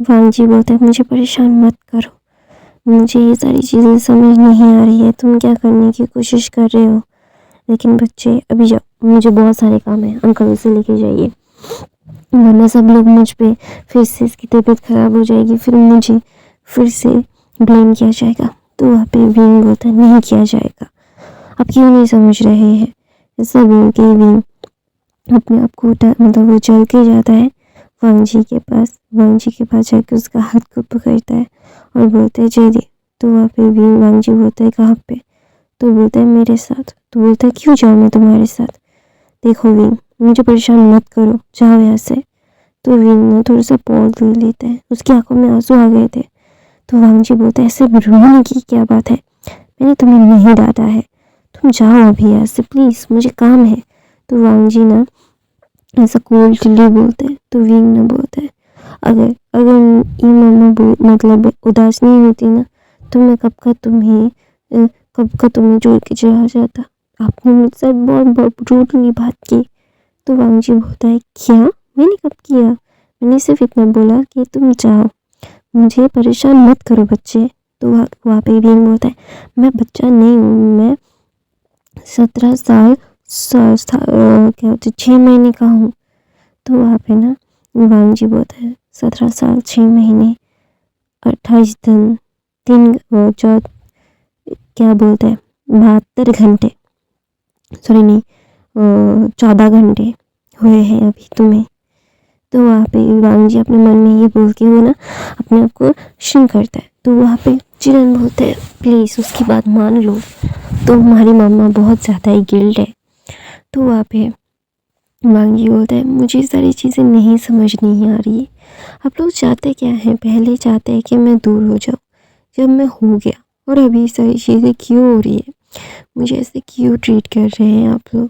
वांग जी बोलते हैं मुझे परेशान मत करो, मुझे ये सारी चीज़ें समझ नहीं आ रही है, तुम क्या करने की कोशिश कर रहे हो। लेकिन बच्चे अभी जाओ, मुझे बहुत सारे काम है, अंकल से लेके जाइए, वरना सब लोग मुझ पे फिर से इसकी तबीयत खराब हो जाएगी, फिर मुझे फिर से ब्लेम किया जाएगा। तो वहाँ पे विंग बोलता है नहीं किया जाएगा, आप क्यों नहीं समझ रहे हैं। ऐसा बोल के विंग अपने आप को मतलब वो चल के जाता है वांग जी के पास। वांग जी के पास जाके उसका हाथ को पकड़ता है और बोलता है जय दे। तो वहाँ पे विंग वांग जी बोलता है कहाँ पे। तो बोलता है मेरे साथ। तो बोलता है क्यों जाऊँ मैं तुम्हारे साथ। देखो विंग मुझे परेशान मत करो, जाओ यहाँ से। तो विंग ने थोड़ा सा पॉज ले लेता है, उसकी आंखों में आंसू आ गए थे। तो वांग जी बोलता है ऐसे रोने की क्या बात है, मैंने तुम्हें नहीं डांटा है, तुम जाओ अभी यहाँ से प्लीज़, मुझे काम है। तो वांग जी ना ऐसा कोल्डली बोलते हैं। तो विंग ना बोलता है अगर अगर ये मम्मा मतलब उदास नहीं होती ना, तो मैं कब का तुम्हें जोड़ के चला जाता। आपने मुझसे बहुत बहुत रूडली बात की। तो वांग जी बोलता है क्या, मैंने कब किया, मैंने सिर्फ इतना बोला कि तुम जाओ, मुझे परेशान मत करो बच्चे। तो वहाँ पे विंग बोलता है मैं बच्चा नहीं हूँ, मैं 17 साल क्या होते 6 महीने का हूँ। तो वहाँ पे ना वांग जी बोलता है 17 साल 6 महीने 28 दिन 3 क्या बोलते हैं 72 घंटे, सॉरी नहीं 14 घंटे हुए हैं अभी तुम्हें। तो वहाँ पे वांग जी अपने मन में ये बोल के वो ना अपने आप को श्रिंक करता है। तो वहाँ पे चिरन बोलते हैं प्लीज़ उसकी बात मान लो, तो हमारी मम्मा बहुत ज़्यादा ही गिल्ट है। तो वहाँ पे वांग जी बोलता है मुझे सारी चीज़ें नहीं समझ नहीं आ रही है, आप लोग चाहते क्या हैं। पहले चाहते हैं कि मैं दूर हो जाऊँ, जब मैं हो गया, और अभी सारी चीज़ें क्यों हो रही है, मुझे ऐसे क्यों ट्रीट कर रहे हैं आप लोग।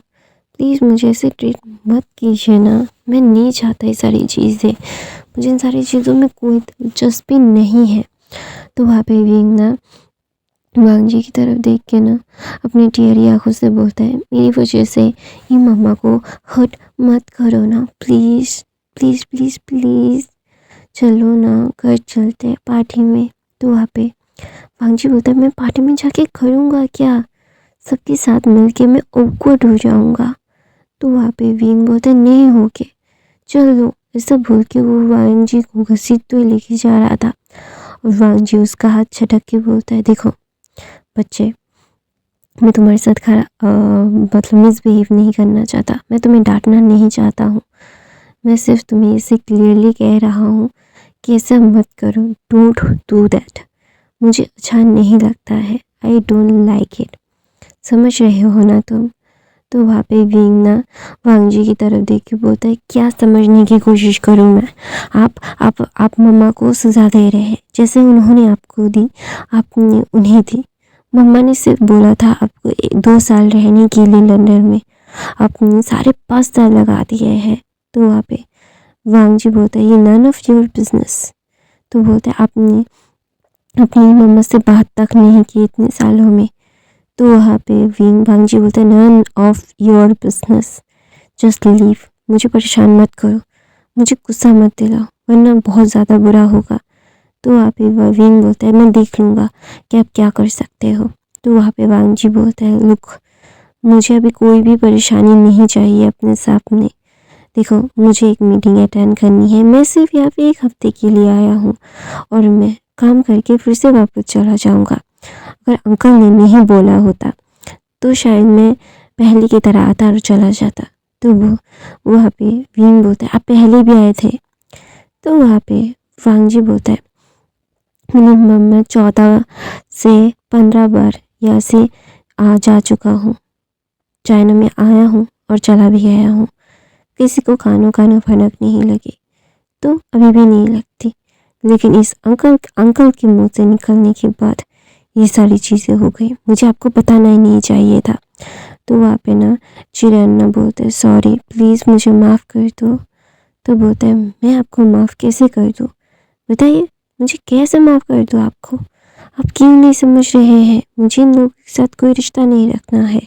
प्लीज़ मुझे ऐसे ट्रीट मत कीजिए ना, मैं नहीं चाहता ये सारी चीज़ें, मुझे इन सारी चीज़ों में कोई दिलचस्पी नहीं है। तो वहाँ पे विंग ना वांग जी की तरफ देख के ना अपनी टीयरी आंखों से बोलता है मेरी वजह से ये मम्मा को हर्ट मत करो ना, प्लीज़ प्लीज़ प्लीज़ प्लीज़, चलो ना घर चलते हैं पार्टी में। तो वहाँ पे वांग जी बोलता है मैं पार्टी में जाके करूँगा क्या, सबके साथ मिलके मैं ऑकवर्ड हो जाऊँगा। तो वहाँ पे विंग बोलता है नहीं होके चलो। ऐसा बोल के वो वांग जी को घसीटते हुए लेके जा रहा था, और वांग जी उसका हाथ झटक के बोलता है देखो बच्चे, मैं तुम्हारे साथ मतलब मिसबिहेव नहीं करना चाहता, मैं तुम्हें डांटना नहीं चाहता हूँ, मैं सिर्फ तुम्हें इसे क्लियरली कह रहा हूँ कि ऐसा मत करो, डोंट डू दैट, मुझे अच्छा नहीं लगता है, आई डोंट लाइक इट, समझ रहे हो ना तुम। तो वहाँ पे विंग ना वांग जी की तरफ देख के बोलता है क्या समझने की कोशिश करूँ मैं, आप मम्मा को सज़ा दे रहे हैं जैसे उन्होंने आपको दी, आपने उन्हें दी। मम्मा ने सिर्फ बोला था आपको 2 साल रहने के लिए लंदन में, आपने सारे 5 साल लगा दिए हैं। तो वहाँ पे वांग जी बोलता है ये नन ऑफ योर बिजनेस। तो बोलता है आपने अपनी मम्मा से बात तक नहीं की इतने सालों में। तो वहाँ पे वांग जी बोलता है none of your business, just leave, मुझे परेशान मत करो, मुझे गुस्सा मत दिलाओ वरना बहुत ज़्यादा बुरा होगा। तो वहाँ पे विंग बोलता है मैं देख लूँगा कि आप क्या कर सकते हो। तो वहाँ पे वांग जी बोलता है लुक, मुझे अभी कोई भी परेशानी नहीं चाहिए अपने सामने, देखो मुझे एक मीटिंग अटेंड करनी है, मैं सिर्फ यहाँ पे 1 हफ्ते के लिए आया हूँ और मैं काम करके फिर से वापस चला जाऊँगा। अगर अंकल ने नहीं बोला होता तो शायद मैं पहले की तरह आता और चला जाता। तो वो वहाँ पे विंग बोलता है आप पहले भी आए थे। तो वहाँ पे वांग जी बोलता है मिनिमम मैं 14 से 15 बार यहाँ से आ जा चुका हूँ, चाइना में आया हूँ और चला भी गया हूँ, किसी को कानों कानों भनक नहीं लगी, तो अभी भी नहीं लगती, लेकिन इस अंकल के मुंह से निकलने के बाद ये सारी चीज़ें हो गई, मुझे आपको बताना ही नहीं चाहिए था। तो वहाँ पे ना चिरन ना बोलते सॉरी प्लीज़ मुझे माफ़ कर दो। तो बोलता है मैं आपको माफ़ कैसे कर दूँ, बताइए मुझे कैसे माफ़ कर दूँ आपको, आप क्यों नहीं समझ रहे हैं, मुझे इन लोगों के साथ कोई रिश्ता नहीं रखना है।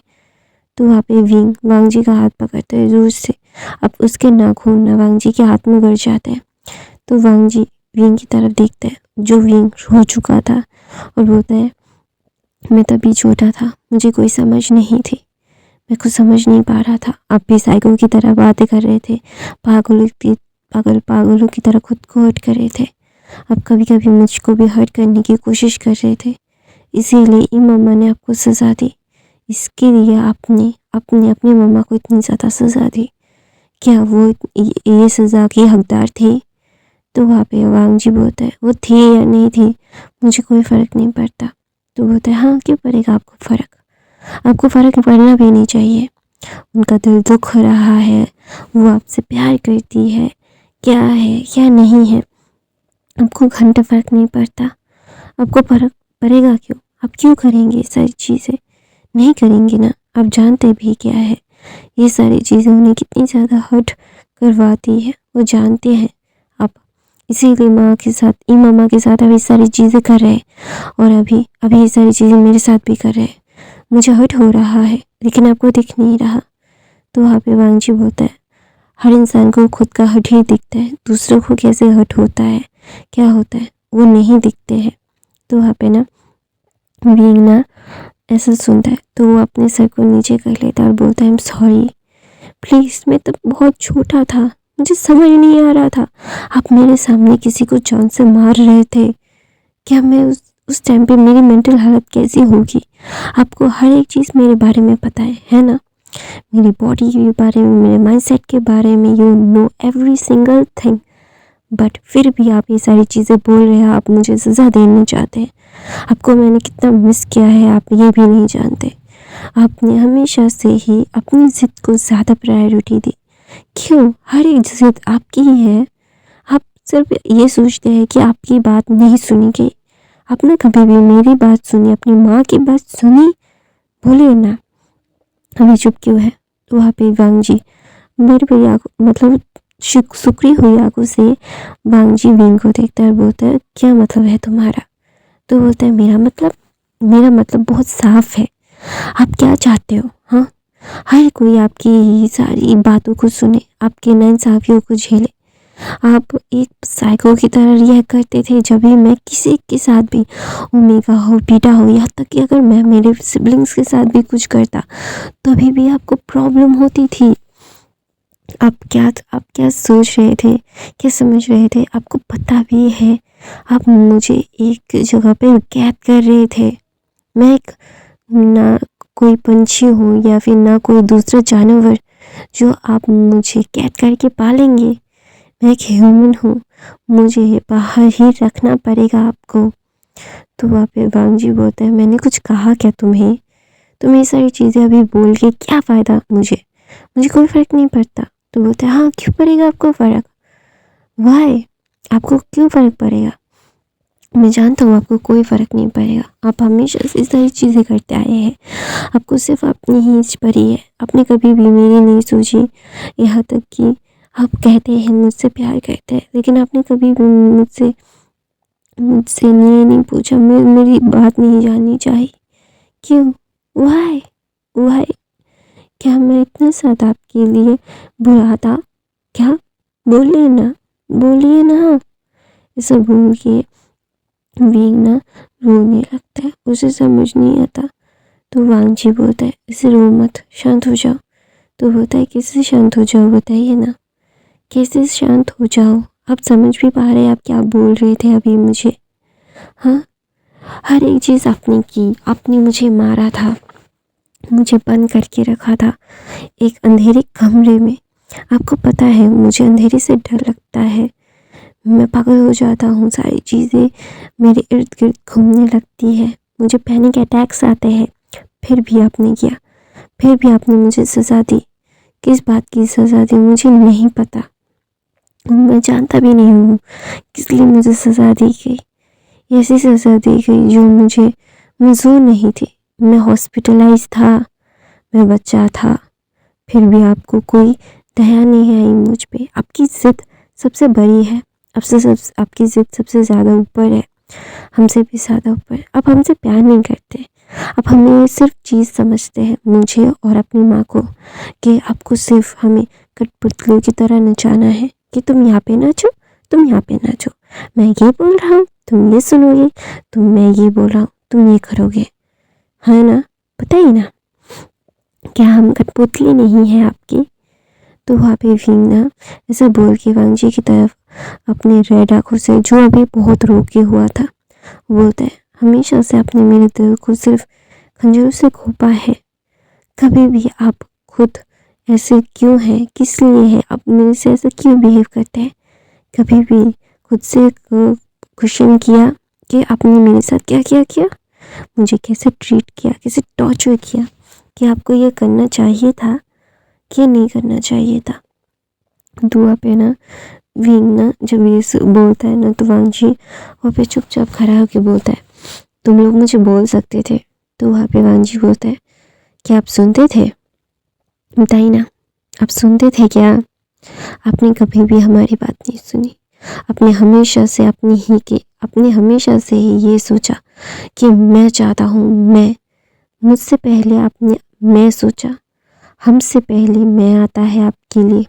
तो वहाँ पे विंग वांग जी का हाथ पकड़ता है दूर से, अब उसके नाखून ना वांग जी के हाथ में गड़ जाते हैं। तो वांग जी विंग की तरफ देखता है, जो विंग रो चुका था, और बोलता है मैं तभी छोटा था, मुझे कोई समझ नहीं थी, मैं कुछ समझ नहीं पा रहा था। आप भी साइको की तरह बातें कर रहे थे, पागलों की तरह खुद को हर्ट कर रहे थे। आप कभी कभी मुझको भी हर्ट करने की कोशिश कर रहे थे, इसीलिए इमामा ने आपको सज़ा दी। इसके लिए आपने अपनी मम्मा को इतनी ज़्यादा सज़ा दी। क्या वो ये सज़ा की हकदार थे? तो वहाँ पे वांग जी बोलता है वो थी या नहीं थी मुझे कोई फ़र्क नहीं पड़ता। तो बोलता है हाँ, क्यों पड़ेगा आपको फ़र्क? आपको फ़र्क पड़ना भी नहीं चाहिए। उनका दिल दुख रहा है, वो आपसे प्यार करती है, क्या है क्या नहीं है आपको घंटा फ़र्क नहीं पड़ता। आपको फ़र्क पड़ेगा क्यों? आप क्यों करेंगे ये सारी चीज़ें? नहीं करेंगे ना। आप जानते भी क्या है ये सारी चीज़ें उन्हें कितनी ज़्यादा हर्ट करवाती है, वो जानते हैं आप। इसीलिए माँ के साथ, इमामा के साथ अभी सारी चीज़ें कर रहे हैं, और अभी ये सारी चीज़ें मेरे साथ भी कर रहे हैं। मुझे हर्ट हो रहा है लेकिन आपको दिख नहीं रहा। तो वहाँ पे वांग जी बोलता है हर इंसान को खुद का हर्ट ही दिखता है, दूसरों को कैसे हर्ट होता है, क्या होता है, वो नहीं दिखते हैं। तो वहाँ पे ना विंग ना ऐसा सुनता है तो वो अपने सर को नीचे कर लेता है और बोलता है आई एम सॉरी, प्लीज़ मैं तब बहुत छोटा था, मुझे समझ नहीं आ रहा था। आप मेरे सामने किसी को जान से मार रहे थे। क्या मैं उस टाइम पे मेरी मेंटल हालत कैसी होगी? आपको हर एक चीज़ मेरे बारे में पता है ना? मेरी बॉडी के बारे में, मेरे माइंडसेट के बारे में, you know every single thing. But फिर भी आप ये सारी चीज़ें बोल रहे हैं, आप मुझे सज़ा देना चाहते हैं। आपको मैंने कितना मिस किया है आप ये भी नहीं जानते। आपने हमेशा से ही अपनी ज़िद को ज़्यादा प्रायोरिटी दी। क्यों? हर एक ज़िद आपकी ही है। आप सिर्फ ये सोचते हैं कि आपकी बात नहीं सुनी गई। आपने कभी भी मेरी बात सुनी, अपनी माँ की बात सुनी? बोलिए ना, अभी चुप क्यों है? तो वहाँ पे वांग जी बड़ी बड़ी आँखों, मतलब सुकड़ी हुई आँखों से वांग जी विंग को देखता है और बोलता है क्या मतलब है तुम्हारा? तो बोलता है मेरा मतलब बहुत साफ है। आप क्या चाहते हो? हाँ, हर कोई आपकी सारी बातों को सुने, आपके नाइंसाफ़ियों को झेले। आप एक साइको की तरह रिएक्ट करते थे जब भी मैं किसी के साथ भी, ओमेगा हो, बीटा हो, यहाँ तक कि अगर मैं मेरे सिबलिंग्स के साथ भी कुछ करता तभी भी आपको प्रॉब्लम होती थी। आप क्या सोच रहे थे, क्या समझ रहे थे? आपको पता भी है आप मुझे एक जगह पे कैद कर रहे थे। मैं एक ना कोई पंछी हूँ या फिर ना कोई दूसरा जानवर जो आप मुझे कैद करके पालेंगे। मैं एक ह्यूमन हूँ, मुझे बाहर ही रखना पड़ेगा आपको। तो वहाँ पे वांग जी बोलते हैं मैंने कुछ कहा क्या तुम्हें? तुम्हें ये सारी चीज़ें अभी बोल के क्या फ़ायदा? मुझे कोई फ़र्क नहीं पड़ता। तो बोलते हैं हाँ, क्यों पड़ेगा आपको फ़र्क? वाई? आपको क्यों फ़र्क पड़ेगा? मैं जानता हूँ आपको कोई फ़र्क नहीं पड़ेगा। आप हमेशा से सारी चीज़ें करते आए हैं, आपको सिर्फ अपनी ही इच्छ पड़ी है। आपने कभी भी मेरी नहीं सोची। यहाँ तक कि आप कहते हैं मुझसे प्यार करते हैं, लेकिन आपने कभी भी मुझसे ये नहीं पूछा, मेरी बात नहीं जाननी चाहिए। क्यों? वाई? क्या मैं इतना ज़्यादा आपके लिए बुरा था क्या? बोलिए ना। ऐसा बोल के विंग ना रोने लगता है, उसे समझ नहीं आता। तो वांग जी बोलता है इसे रो मत, शांत हो जाओ। तो बोलता है कैसे शांत हो जाओ बताइए ना, कैसे शांत हो जाओ? आप समझ भी पा रहे हैं आप क्या बोल रहे थे अभी मुझे? हाँ, हर एक चीज़ आपने की, आपने मुझे मारा था, मुझे बंद करके रखा था एक अंधेरे कमरे में। आपको पता है मुझे अंधेरे से डर लगता है, मैं पागल हो जाता हूँ, सारी चीज़ें मेरे इर्द गिर्द घूमने लगती है, मुझे पैनिक अटैक्स आते हैं। फिर भी आपने किया, फिर भी आपने मुझे सज़ा दी। किस बात की सज़ा दी मुझे नहीं पता, मैं जानता भी नहीं हूँ किस लिए मुझे सज़ा दी गई। ऐसी सज़ा दी गई जो मुझे मंजूर नहीं थी। मैं हॉस्पिटलाइज था, मैं बच्चा था, फिर भी आपको कोई दया नहीं आई मुझ पे। आपकी ज़िद सबसे बड़ी है, आपकी ज़िद सबसे ज़्यादा ऊपर है, हमसे भी ज़्यादा ऊपर। आप हमसे प्यार नहीं करते, आप हमें सिर्फ चीज़ समझते हैं, मुझे और अपनी माँ को, कि आपको सिर्फ हमें कठपुतलियों की तरह नचाना है कि तुम यहाँ पे नाचो, तुम यहाँ पे नाचो। मैं ये बोल रहा हूँ तुम ये सुनोगे, मैं ये बोल रहा हूँ तुम ये करोगे, है ना? बताइए ना, क्या हम कठपुतली नहीं है आपकी? तो वहाँ पे विंग ना ऐसा बोल के वांग जी की तरफ अपने रेड आँखों से, जो अभी बहुत रो के हुआ था, बोलता है, हमेशा से आपने मेरे दिल को सिर्फ खंजरों से घोंपा है। कभी भी आप खुद ऐसे क्यों हैं? किस लिए हैं आप मेरे से ऐसे क्यों बिहेव करते हैं? कभी भी खुद से क्वेश्चन किया कि आपने मेरे साथ क्या क्या किया, मुझे कैसे ट्रीट किया, कैसे टॉर्चर किया, कि आपको ये करना चाहिए था कि नहीं करना चाहिए था? दुआ पे ना विंग ना जब ये बोलता है ना, तो वांग जी वहाँ पे चुपचाप खड़ा होकर बोलता है, तुम लोग मुझे बोल सकते थे। तो वहाँ पे वांग जी बोलता है, क्या आप सुनते थे? बताइए ना, आप सुनते थे क्या? आपने कभी भी हमारी बात नहीं सुनी। आपने हमेशा से ही ये सोचा कि मैं चाहता हूँ, मुझसे पहले आपने मैं सोचा, हमसे पहले मैं आता है आपके लिए।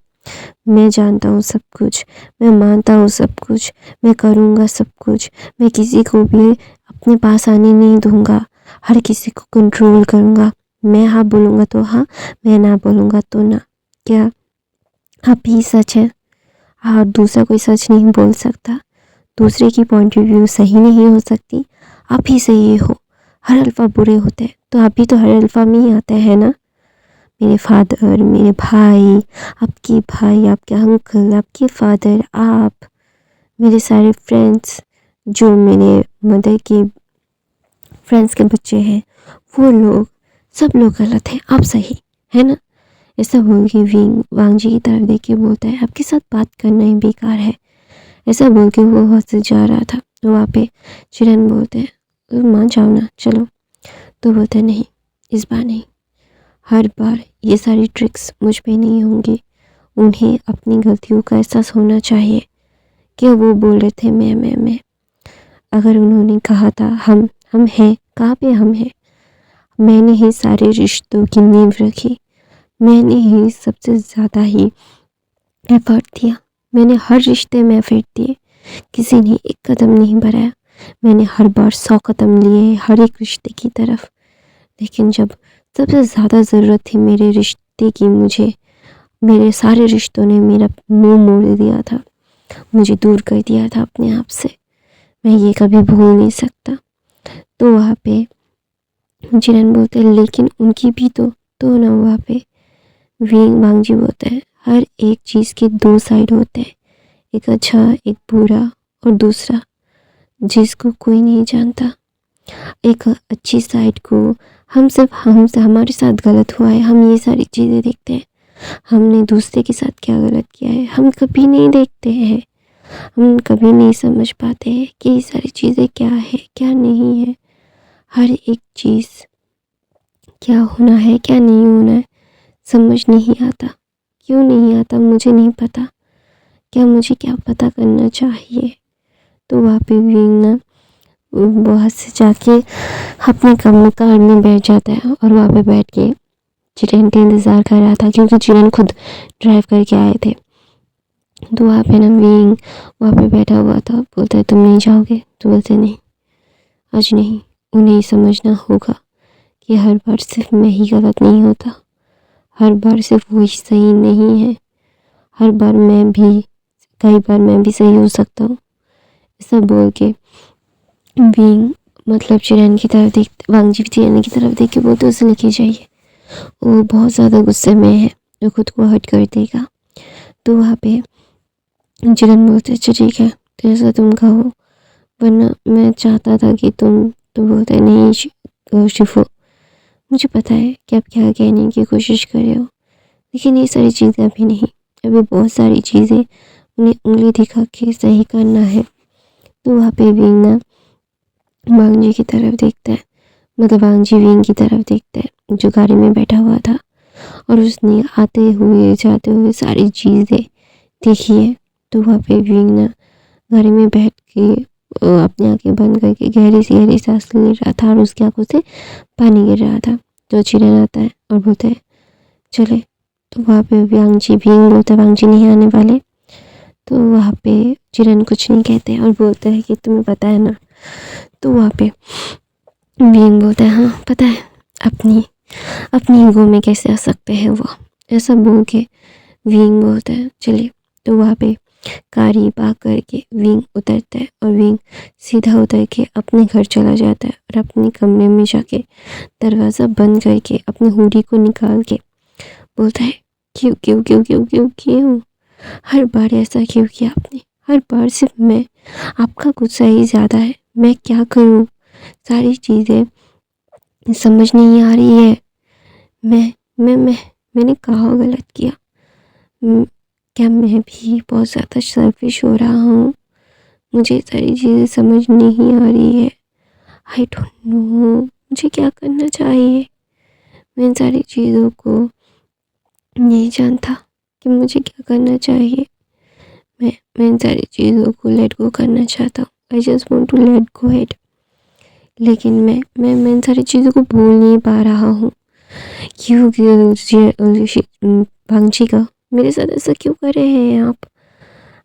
मैं जानता हूँ सब कुछ, मैं मानता हूँ सब कुछ, मैं करूँगा सब कुछ, मैं किसी को भी अपने पास आने नहीं दूँगा, हर किसी को कंट्रोल करूँगा। मैं हाँ बोलूँगा तो हाँ, मैं ना बोलूँगा तो ना। क्या आप ही सच है? और दूसरा कोई सच नहीं बोल सकता, दूसरे की पॉइंट ऑफ व्यू सही नहीं हो सकती, आप ही सही हो। हर अल्फ़ा बुरे होते हैं तो आप भी तो हर अल्फ़ा में ही आते हैं ना। मेरे फादर, मेरे भाई, आपके अंकल, आपके फादर, आप, मेरे सारे फ्रेंड्स, जो मेरे मदर के फ्रेंड्स के बच्चे हैं, वो लोग, सब लोग गलत हैं, आप सही है ना? ऐसा बोल के विंग वांग जी की तरफ देख के बोलता है, आपके साथ बात करना ही बेकार है। ऐसा बोल के वो वहाँ से जा रहा था। तो वहाँ पे चिरन बोलते हैं, मान जाओ ना, चलो। तो बोलते हैं, नहीं, इस बार नहीं, हर बार ये सारी ट्रिक्स मुझ पे नहीं होंगी। उन्हें अपनी गलतियों का एहसास होना चाहिए कि वो बोल रहे थे मैं। अगर उन्होंने कहा था हम हैं, कहाँ पे हम हैं? मैंने ही सारे रिश्तों की नींव रखी, मैंने ही सबसे ज़्यादा ही एफर्ट दिया, मैंने हर रिश्ते में एफर्ट दिए, किसी ने एक कदम नहीं बढ़ाया। मैंने हर बार 100 कदम लिए हर एक रिश्ते की तरफ, लेकिन जब सबसे ज़्यादा ज़रूरत थी मेरे रिश्ते की, मेरे सारे रिश्तों ने मेरा मुंह मोड़ दिया था, मुझे दूर कर दिया था अपने आप से। मैं ये कभी भूल नहीं सकता। तो वहाँ पे जिरन बोलते हैं, लेकिन उनकी भी तो ना। वहाँ पे विंग वांग जी बोलते हैं, हर एक चीज़ के 2 साइड होते हैं, एक अच्छा, एक बुरा, और दूसरा जिसको कोई नहीं जानता। एक अच्छी साइड को हमसे हमारे साथ गलत हुआ है, हम ये सारी चीज़ें देखते हैं। हमने दूसरे के साथ क्या गलत किया है हम कभी नहीं देखते हैं। हम कभी नहीं समझ पाते हैं कि ये सारी चीज़ें क्या है क्या नहीं है। हर एक चीज़ क्या होना है क्या नहीं होना है समझ नहीं आता। क्यों नहीं आता मुझे नहीं पता। क्या मुझे क्या पता करना चाहिए। तो वहाँ पे विंग ना वहाँ से जाके अपने कमरे कार में बैठ जाता है और वहाँ पे बैठ के चिरन का इंतज़ार कर रहा था, क्योंकि चिरन खुद ड्राइव करके आए थे। तो वहाँ पे ना विंग वहाँ पे बैठा हुआ था। बोलता है, तुम नहीं जाओगे? तो बोलते नहीं, आज नहीं। उन्हें समझना होगा कि हर बार सिर्फ मैं ही गलत नहीं होता, हर बार सिर्फ वो ही सही नहीं है, हर बार कई बार मैं भी सही हो सकता हूँ। ऐसा बोल के विंग मतलब चिरन की तरफ वांग जी चिरन की तरफ देख के बोलते, उसे लेके जाइए, वो बहुत ज़्यादा गुस्से में है, जो खुद को हर्ट कर देगा। तो वहाँ पे चिरन बोलते, अच्छा ठीक है, जैसा तुम कहो, वरना मैं चाहता था कि तुम। तो बोलते नहीं शिफो, मुझे पता है कि आप क्या कहने की कोशिश कर रहे हो, लेकिन ये सारी चीज़ें अभी नहीं, अभी बहुत सारी चीज़ें उन्हें उंगली दिखा के सही करना है। तो वहाँ पे विंग ना वांग जी की तरफ देखता है, मतलब वांग जी विंग की तरफ देखता है जो गाड़ी में बैठा हुआ था, और उसने आते हुए जाते हुए सारी चीज़ें देखी है। तो वहाँ पे विंग ना गाड़ी में बैठ के अपनी आंखें बंद करके गहरी सांस ले रहा था, और उसकी आंखों से पानी गिर रहा था। जो चिरन आता है और बोलता है चले। तो वहाँ पे विंग बोलता है, वांग जी नहीं आने वाले। तो वहाँ पे चिरन कुछ नहीं कहते और बोलते हैं कि तुम्हें पता है ना। तो वहाँ पे विंग बोलता है हाँ पता है, अपनी अपनी ईगो में कैसे आ सकते हैं वो, ऐसा बोल के विंग बोलता है चलिए। तो वहाँ पे कारी पा करके विंग उतरता है और विंग सीधा उतर के अपने घर चला जाता है और अपने कमरे में जाके दरवाज़ा बंद करके अपनी हुडी को निकाल के बोलता है क्यों क्यों क्यों क्यों क्यों क्यों, हर बार ऐसा क्यों किया आपने, हर बार सिर्फ मैं, आपका गुस्सा ही ज़्यादा है, मैं क्या करूँ, सारी चीज़ें समझ नहीं आ रही है, मैंने कहाँ गलत किया, क्या मैं भी बहुत ज़्यादा सेल्फिश हो रहा हूँ, मुझे सारी चीज़ें समझ नहीं आ रही है, आई डोंट नो मुझे क्या करना चाहिए, मैं इन सारी चीज़ों को नहीं जानता कि मुझे क्या करना चाहिए। मैं इन सारी चीज़ों को लेट गो करना चाहता हूँ, I just want to let go it, लेकिन मैं इन सारी चीज़ों को भूल नहीं पा रहा हूँ। क्यों भांगची का मेरे साथ ऐसा क्यों कर रहे हैं आप,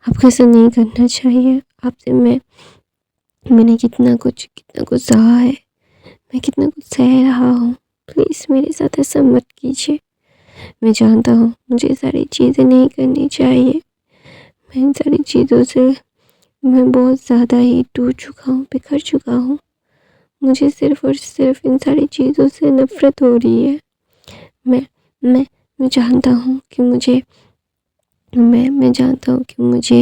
आपको ऐसा नहीं करना चाहिए, आपसे मैंने कितना कुछ सहा है, मैं कितना कुछ सह रहा हूँ, प्लीज़ मेरे साथ ऐसा मत कीजिए, मैं जानता हूँ मुझे सारी चीज़ें नहीं करनी चाहिए, मैं इन सारी चीज़ों से मैं बहुत ज़्यादा ही टूट चुका हूँ, बिखर चुका हूँ, मुझे सिर्फ़ और सिर्फ इन सारी चीज़ों से नफ़रत हो रही है। मैं जानता हूँ कि मैं जानता हूँ कि मुझे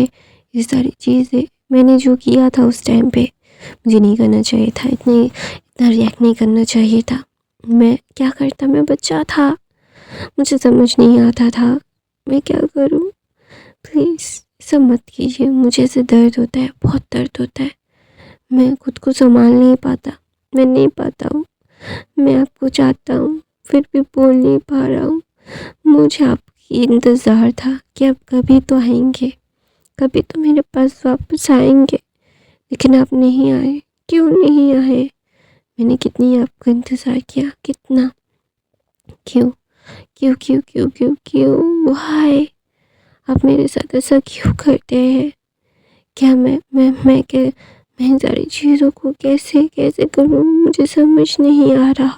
ये सारी चीज़ें, मैंने जो किया था उस टाइम पे मुझे नहीं करना चाहिए था, इतना रिएक्ट नहीं करना चाहिए था, मैं क्या करता, मैं बच्चा था, मुझे समझ नहीं आता था, मैं क्या करूँ, प्लीज़ ऐसा मत कीजिए, मुझे ऐसे दर्द होता है, बहुत दर्द होता है, मैं खुद को संभाल नहीं पाता, मैं नहीं पाता हूँ, मैं आपको चाहता हूँ फिर भी बोल नहीं पा रहा हूँ, मुझे आपकी इंतज़ार था कि आप कभी तो आएंगे, कभी तो मेरे पास वापस आएंगे, लेकिन आप नहीं आए, क्यों नहीं आए, मैंने कितनी आपका इंतज़ार किया, कितना, क्यों क्यों क्यों क्यों क्यों क्यों वाई, आप मेरे साथ ऐसा क्यों करते हैं, क्या मैं इन सारी चीज़ों को कैसे कैसे करूँ, मुझे समझ नहीं आ रहा,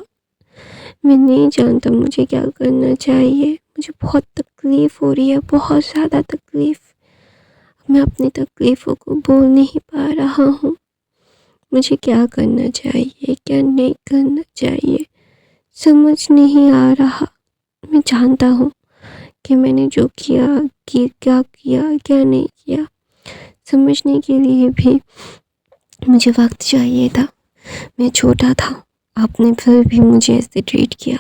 मैं नहीं जानता मुझे क्या करना चाहिए, मुझे बहुत तकलीफ़ हो रही है, बहुत ज़्यादा तकलीफ़, मैं अपनी तकलीफ़ों को बोल नहीं पा रहा हूँ, मुझे क्या करना चाहिए क्या नहीं करना चाहिए समझ नहीं आ रहा, मैं जानता हूँ कि मैंने जो किया कि क्या किया क्या नहीं किया, समझने के लिए भी मुझे वक्त चाहिए था, मैं छोटा था, आपने फिर भी मुझे ऐसे ट्रीट किया,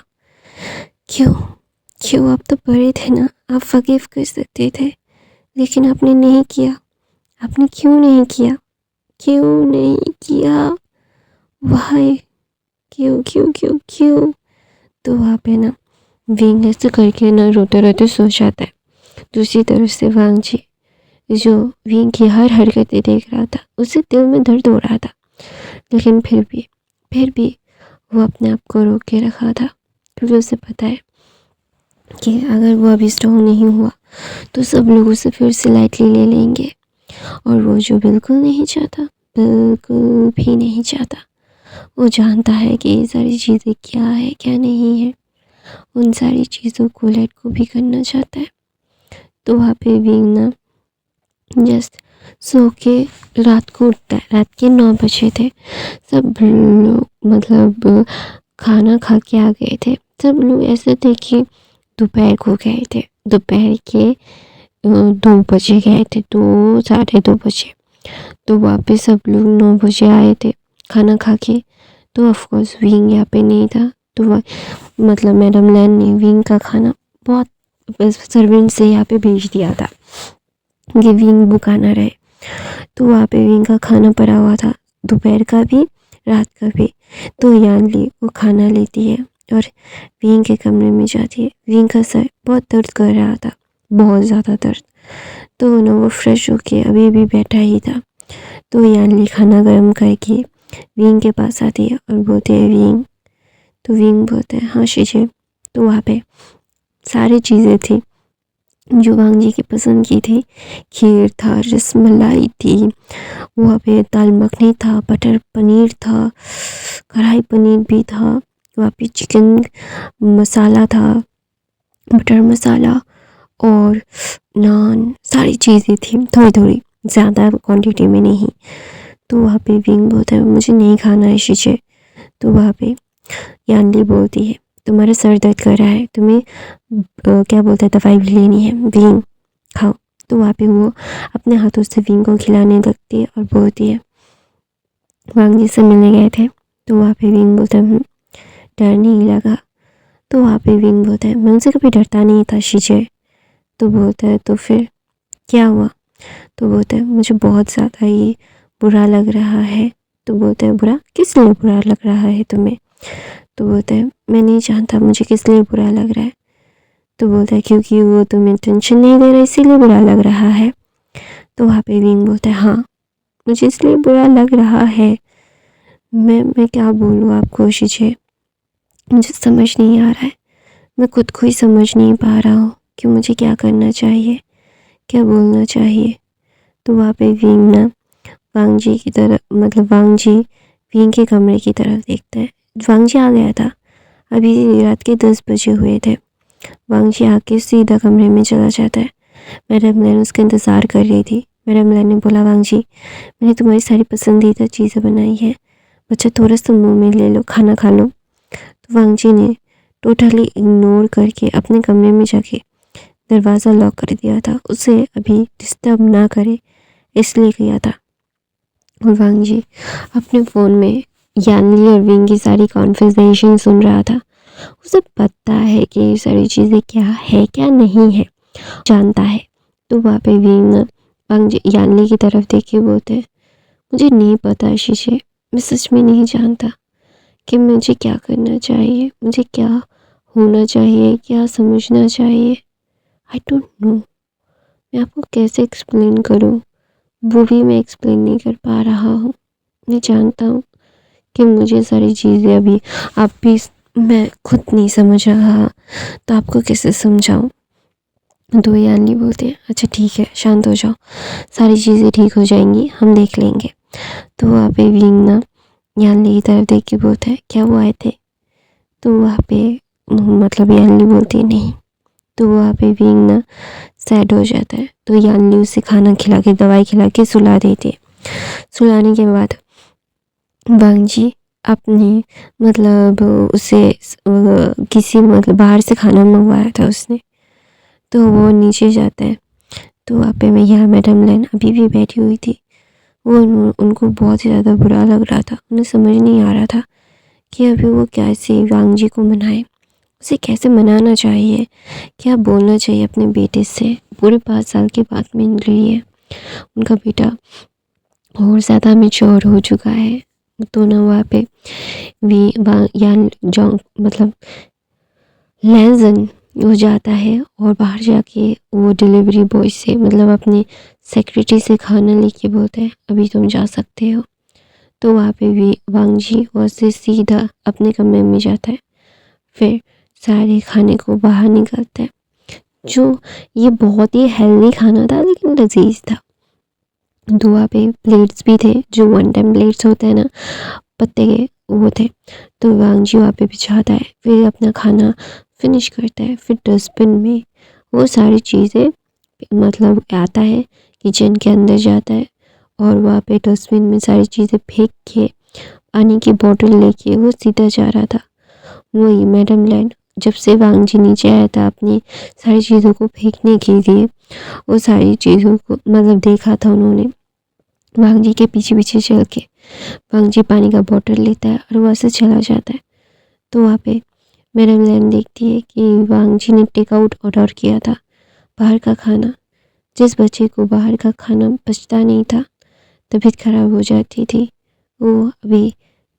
क्यों क्यों, आप तो बड़े थे ना, आप फॉरगिव कर सकते थे, लेकिन आपने नहीं किया, आपने क्यों नहीं किया, क्यों नहीं किया, वाई, क्यों क्यों क्यों क्यों। तो वहाँ पे ना विंग ऐसे करके ना रोते रोते सो जाता है, दूसरी तरफ से वांगजी जो विंग की हर हरकतें देख रहा था, उसे दिल में दर्द हो रहा था, लेकिन फिर भी वो अपने आप को रोक के रखा था, क्योंकि उसे पता है कि अगर वो अभी स्ट्रॉन्ग नहीं हुआ तो सब लोग उसे फिर से लाइटली ले लेंगे, और वो जो बिल्कुल नहीं चाहता, बिल्कुल भी नहीं चाहता, वो जानता है कि ये सारी चीज़ें क्या है क्या नहीं है, उन सारी चीज़ों को लेट को भी करना चाहता है। तो वहाँ पे विंग ना जस्ट सो के रात को उठता है, रात के 9 बजे थे, सब लोग मतलब खाना खा के आ गए थे, सब लोग ऐसे थे कि दोपहर को गए थे, दोपहर के 2 बजे गए थे, 2 साढ़े 2 बजे, तो वापस सब लोग 9 बजे आए थे खाना खा के, तो ऑफकोर्स विंग यहाँ पे नहीं था, तो मतलब मैडम लैन ने विंग का खाना बहुत सर्वेंट से यहाँ पे भेज दिया था कि विंग भूखा ना रहे, तो वहाँ पे विंग का खाना पड़ा हुआ था, दोपहर का भी रात का भी, तो यानली वो खाना लेती है और विंग के कमरे में जाती है, विंग का सर बहुत दर्द कर रहा था, बहुत ज़्यादा दर्द, तो ना वो फ्रेश होके अभी भी बैठा ही था, तो यानली खाना गर्म करके विंग के पास आती है और बोलते हैं विंग, तो विंग बोलते हैं हाँ शीशे, तो वहाँ पे सारी चीज़ें थी, जो वांग जी की पसंद की थी। खीर था, रसमलाई थी, वहाँ पे दाल मखनी था, बटर पनीर था, कढ़ाई पनीर भी था, वहाँ पे चिकन मसाला था, बटर मसाला और नान, सारी चीज़ें थी, थोड़ी थोड़ी, ज़्यादा क्वांटिटी में नहीं। तो वहाँ पे विंग बोलता है मुझे नहीं खाना है शीशे। तो वहाँ पे यानली बोलती है तुम्हारा सर दर्द कर रहा है, तुम्हें क्या बोलता है दवाई भी लेनी है, विंग खाओ। तो वहाँ पे वो अपने हाथों से विंग को खिलाने लगती है और बोलती है वांग जी से मिलने गए थे। तो वहाँ पे विंग बोलता है डर नहीं लगा। तो वहाँ पे विंग बोलता है मैं उनसे कभी डरता नहीं था शीशे। तो बोलता है तो फिर क्या हुआ। तो बोलता है मुझे बहुत ज़्यादा ये बुरा लग रहा है। तो बोलता है बुरा किस लिए बुरा लग रहा है तुम्हें। तो बोलता है मैं नहीं जानता मुझे किस लिए बुरा लग रहा है। तो बोलता है क्योंकि वो तुम्हें टेंशन नहीं दे रहा इसीलिए बुरा लग रहा है। तो वहाँ पे विंग बोलता है हाँ मुझे इसलिए बुरा लग रहा है। मैं क्या बोलूँ आपको शीशे, मुझे समझ नहीं आ रहा है, मैं खुद को ही समझ नहीं पा रहा हूँ कि मुझे क्या करना चाहिए, क्या बोलना चाहिए। तो वहाँ पे विंग ना वांग जी की तरफ, मतलब वांग जी विंग के कमरे की तरफ देखता है। वांग जी आ गया था, अभी रात के 10 बजे हुए थे। वांग जी आके सीधा कमरे में चला जाता है। मैडम लैन उसका इंतज़ार कर रही थी। मैडम लैन ने बोला वांग जी मैंने तुम्हारी सारी पसंदीदा चीज़ें बनाई है, बच्चा थोड़ा सा मुँह में ले लो, खाना खा लो। तो वांग जी ने टोटली इग्नोर करके अपने कमरे में जाके दरवाज़ा लॉक कर दिया था, उसे अभी डिस्टर्ब ना करे इसलिए किया था। और वांग जी अपने फ़ोन में यानली और विंग की सारी कॉन्वर्सेशन सुन रहा था। उसे पता है कि ये सारी चीज़ें क्या है क्या नहीं है, जानता है। तो वहाँ पे विंग वांग जी यानली की तरफ देख के बोलते हैं मुझे नहीं पता शीशे, मैं सच में नहीं जानता कि मुझे क्या करना चाहिए, मुझे क्या होना चाहिए, क्या समझना चाहिए। आई डोंट नो, मैं आपको कैसे एक्सप्लेन करूँ, वो भी मैं एक्सप्लेन नहीं कर पा रहा हूँ। मैं जानता हूँ कि मुझे सारी चीज़ें अभी आप भी मैं खुद नहीं समझ रहा, तो आपको कैसे समझाऊँ। तो यानी बोलते हैं अच्छा ठीक है शांत हो जाओ, सारी चीज़ें ठीक हो जाएंगी, हम देख लेंगे। तो वहाँ पे विंग ना यानली की तरफ देख के बोलता है क्या वो आए थे। तो वहाँ पे मतलब यानली बोलती है नहीं। तो वहाँ पे विंग ना सैड हो जाता है। तो यानली उसे खाना खिला के दवाई खिला के सुला देती है। सुलाने के बाद वांग जी अपनी मतलब उसे किसी मतलब बाहर से खाना मंगवाया था उसने, तो वो नीचे जाता है। तो वहाँ पे मैं यहाँ मैडम लैन अभी भी बैठी हुई थी। वो उनको बहुत ही ज़्यादा बुरा लग रहा था, उन्हें समझ नहीं आ रहा था कि अभी वो कैसे वांग जी को मनाए, उसे कैसे मनाना चाहिए, क्या बोलना चाहिए अपने बेटे से। पूरे 5 साल के बाद मिल रही है, उनका बेटा और ज़्यादा मैच्योर हो चुका है। तो ना वहाँ पे यान जॉन्ग मतलब लैंजन वो जाता है और बाहर जाके वो डिलीवरी बॉय से मतलब अपने सेक्रेटरी से खाना लेके बोलता है अभी तुम जा सकते हो। तो वहाँ पे भी वांग जी वहाँ से सीधा अपने कमरे में जाता है, फिर सारे खाने को बाहर निकालता है। जो ये बहुत ही हेल्दी खाना था लेकिन लजीज था। तो वहाँ पे प्लेट्स भी थे, जो वन टाइम प्लेट्स होते हैं ना पत्ते के, वो थे। तो वांग जी वहाँ पे बिछाता है, फिर अपना खाना फिनिश करता है, फिर डस्टबिन में वो सारी चीज़ें मतलब आता है, किचन के अंदर जाता है और वहाँ पे डस्टबिन में सारी चीज़ें फेंक के पानी की बोतल लेके वो सीधा जा रहा था। वही मैडम लैंड जब से वांग जी नीचे आया था अपनी सारी चीज़ों को फेंकने के लिए, वो सारी चीज़ों को मतलब देखा था उन्होंने। वांग जी के पीछे पीछे चल के वांग जी पानी का बोतल लेता है और वहाँ से चला जाता है। तो वहाँ पे मैडम लैन देखती है कि वांग जी ने टेक आउट ऑर्डर किया था बाहर का खाना। जिस बच्चे को बाहर का खाना पचता नहीं था, तबीयत खराब हो जाती थी, वो अभी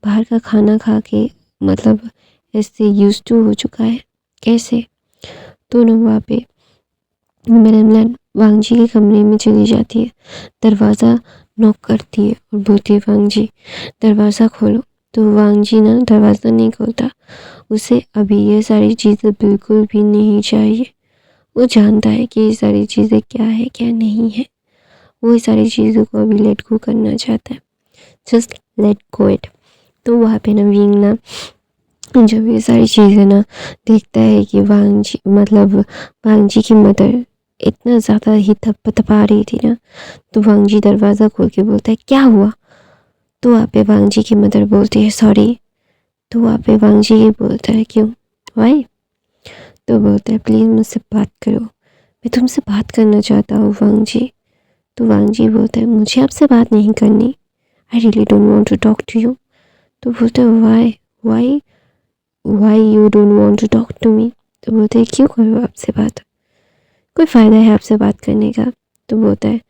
बाहर का खाना खा के मतलब ऐसे यूज टू हो चुका है। कैसे। तो ना वहाँ पे मैडम लैन वांग जी के कमरे में चली जाती है, दरवाज़ा नॉक करती है और बोलती है वांग जी दरवाज़ा खोलो। तो वांग जी ना दरवाज़ा नहीं खोलता, उसे अभी ये सारी चीज़ें बिल्कुल भी नहीं चाहिए। वो जानता है कि ये सारी चीज़ें क्या है क्या नहीं है। वो ये सारी चीज़ों को अभी लेट गो करना चाहता है। Just let go it. तो वहाँ पे ना विंग ना जब ये सारी चीज़ें ना देखता है कि वांग जी की मदर इतना ज़्यादा ही थपथपा रही थी ना, तो वांग जी दरवाज़ा खोल के बोलता है क्या हुआ। तो वहाँ पे वांग जी की मदर बोलती है सॉरी। तो वहाँ पे वांग जी ये बोलता है क्यों, वाई। तो बोलता है प्लीज़ मुझसे बात करो, मैं तुमसे बात करना चाहता हूँ वांग जी। तो वांग जी बोलता है मुझे आपसे बात नहीं करनी, I really don't want to talk to you. तो बोलता है why why why you don't want to talk to me. तो बोलते हैं क्यों करो आपसे बात, कोई फ़ायदा है आपसे बात करने का। तो बोलता है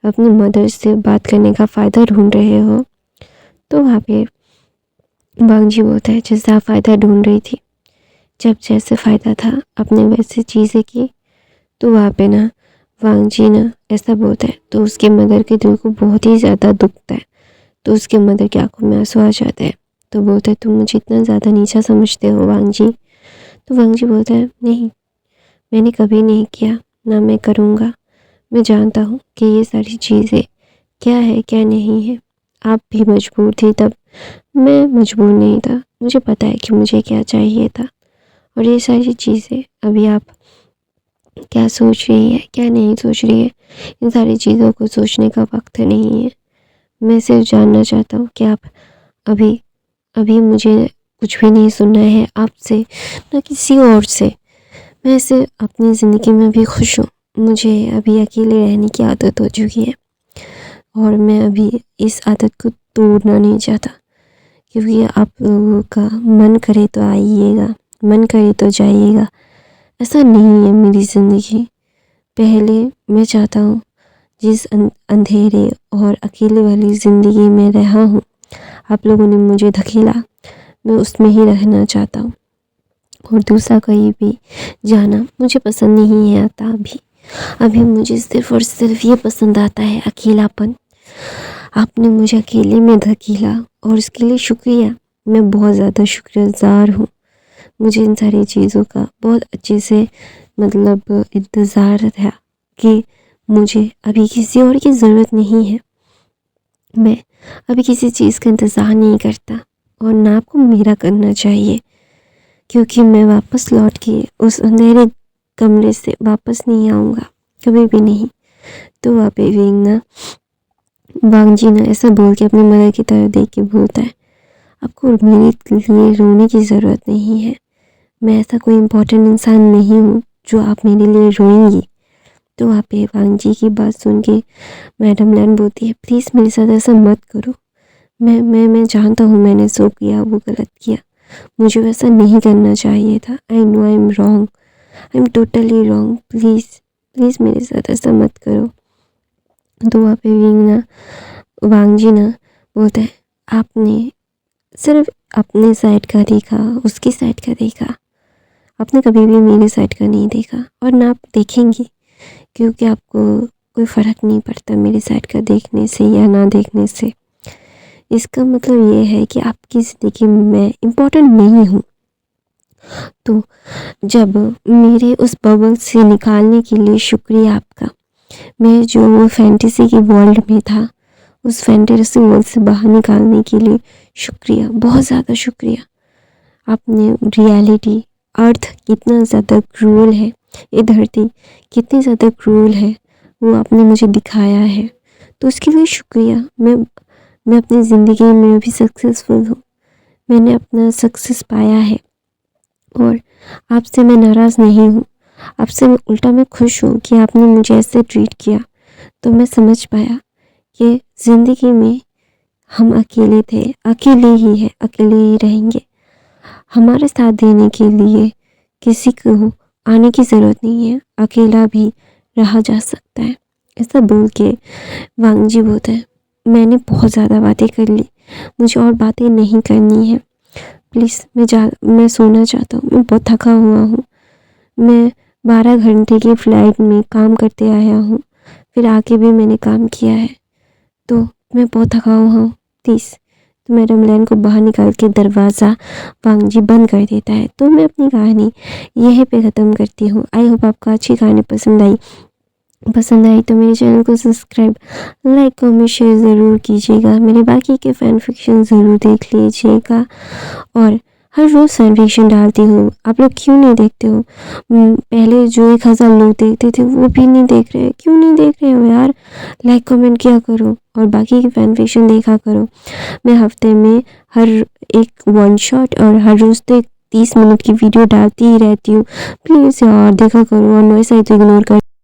अपनी मदर से बात करने का फ़ायदा ढूंढ रहे हो। तो वहाँ पे वांग जी बोलता है जैसा फ़ायदा ढूंढ रही थी, जब जैसे फ़ायदा था आपने वैसे चीज़ें की। तो वहाँ पे ना वांग जी ना ऐसा बोलता है तो उसके मदर के दिल को बहुत ही ज़्यादा दुखता है। तो उसके मदर की आंखों में आंसू आ जाते हैं। तो बोलता है तुम मुझे इतना ज़्यादा नीचा समझते हो वांग जी। तो वांग जी बोलता है नहीं, मैंने कभी नहीं किया, ना मैं करूँगा। मैं जानता हूँ कि ये सारी चीज़ें क्या है क्या नहीं है। आप भी मजबूर थी तब, मैं मजबूर नहीं था। मुझे पता है कि मुझे क्या चाहिए था। और ये सारी चीज़ें अभी आप क्या सोच रही है क्या नहीं सोच रही है, इन सारी चीज़ों को सोचने का वक्त नहीं है। मैं सिर्फ जानना चाहता हूँ कि आप अभी अभी मुझे कुछ भी नहीं सुनना है आपसे, ना किसी और से। मैं सिर्फ अपनी ज़िंदगी में भी खुश हूँ। मुझे अभी अकेले रहने की आदत हो चुकी है और मैं अभी इस आदत को तोड़ना नहीं चाहता, क्योंकि आप लोगों का मन करे तो आइएगा, मन करे तो जाइएगा, ऐसा नहीं है मेरी ज़िंदगी। पहले मैं चाहता हूँ जिस अंधेरे और अकेले वाली ज़िंदगी में रहा हूँ, आप लोगों ने मुझे धकेला, मैं उसमें ही रहना चाहता हूँ। और दूसरा कहीं भी जाना मुझे पसंद नहीं आता। अभी मुझे सिर्फ़ और सिर्फ ये पसंद आता है अकेलापन। आपने मुझे अकेले में धकेला और इसके लिए शुक्रिया, मैं बहुत ज़्यादा शुक्रगुज़ार हूँ। मुझे इन सारी चीज़ों का बहुत अच्छे से इंतज़ार था कि मुझे अभी किसी और की ज़रूरत नहीं है। मैं अभी किसी चीज़ का इंतज़ार नहीं करता और ना आपको मेरा करना चाहिए, क्योंकि मैं वापस लौट के उस अंधेरे कमरे से वापस नहीं आऊँगा, कभी भी नहीं। तो वहाँ पे विंग वांग जी ना ऐसा बोल के अपनी मदर की तरफ देख के बोलता है आपको मेरे लिए रोने की ज़रूरत नहीं है। मैं ऐसा कोई इम्पोर्टेंट इंसान नहीं हूँ जो आप मेरे लिए रोएंगी। तो वहाँ पे वांग जी की बात सुन के मैडम लैन बोलती है प्लीज़ मेरे साथ ऐसा मत करो। मैं जानता हूँ मैंने जो किया वो गलत किया, मुझे वैसा नहीं करना चाहिए था। I know I am wrong, I am totally wrong. Please please मेरे साथ ऐसा मत करो। तो वहाँ पे वांग जी ना बोलता है आपने सिर्फ अपने साइड का देखा, उसकी साइड का देखा, आपने कभी भी मेरी साइड का नहीं देखा और ना आप देखेंगे, क्योंकि आपको कोई फ़र्क नहीं पड़ता मेरी साइड का देखने से या ना देखने से। इसका मतलब ये है कि आपकी ज़िंदगी में मैं इम्पोर्टेंट नहीं हूँ। तो जब मेरे उस बबल से निकालने के लिए शुक्रिया आपका। मैं जो वो फैंटेसी की वर्ल्ड में था, उस फैंटेसी वर्ल्ड से बाहर निकालने के लिए शुक्रिया, बहुत ज़्यादा शुक्रिया। आपने रियलिटी, अर्थ कितना ज़्यादा क्रूअल है, ये धरती कितनी ज़्यादा क्रूअल है, वो आपने मुझे दिखाया है। तो उसके लिए शुक्रिया। मैं अपनी ज़िंदगी में भी सक्सेसफुल हूँ, मैंने अपना सक्सेस पाया है और आपसे मैं नाराज़ नहीं हूँ। आपसे मैं उल्टा मैं खुश हूँ कि आपने मुझे ऐसे ट्रीट किया। तो मैं समझ पाया कि ज़िंदगी में हम अकेले थे, अकेले ही है, अकेले ही रहेंगे। हमारे साथ देने के लिए किसी को आने की ज़रूरत नहीं है, अकेला भी रहा जा सकता है। ऐसा बोल के वांग जी बोलते हैं मैंने बहुत ज़्यादा बातें कर ली, मुझे और बातें नहीं करनी है। प्लीज़ मैं सोना चाहता हूँ, मैं बहुत थका हुआ हूँ। मैं 12 घंटे की फ़्लाइट में काम करते आया हूँ, फिर आके भी मैंने काम किया है, तो मैं बहुत थका हुआ हूँ। प्लीज़ तो मैडम लैन को बाहर निकाल के दरवाज़ा वांग जी बंद कर देता है। तो मैं अपनी कहानी यहीं पे ख़त्म करती हूँ। आई होप आपको अच्छी कहानी पसंद आई तो मेरे चैनल को सब्सक्राइब, लाइक, कमेंट, शेयर ज़रूर कीजिएगा। मेरे बाकी के फ़ैन फिक्शन ज़रूर देख लीजिएगा और हर रोज़ फैन फिक्शन डालती हूँ। आप लोग क्यों नहीं देखते हो? पहले जो 1000 लोग देखते थे वो भी नहीं देख रहे, क्यों नहीं देख रहे हो यार? लाइक कमेंट किया करो और बाकी के फैन फिक्शन देखा करो। मैं हफ्ते में हर एक वन शॉट और हर रोज़ तो 30 मिनट की वीडियो डालती ही रहती हूँ। प्लीज़ यार देखा करो और नॉइस आई तो इग्नोर कर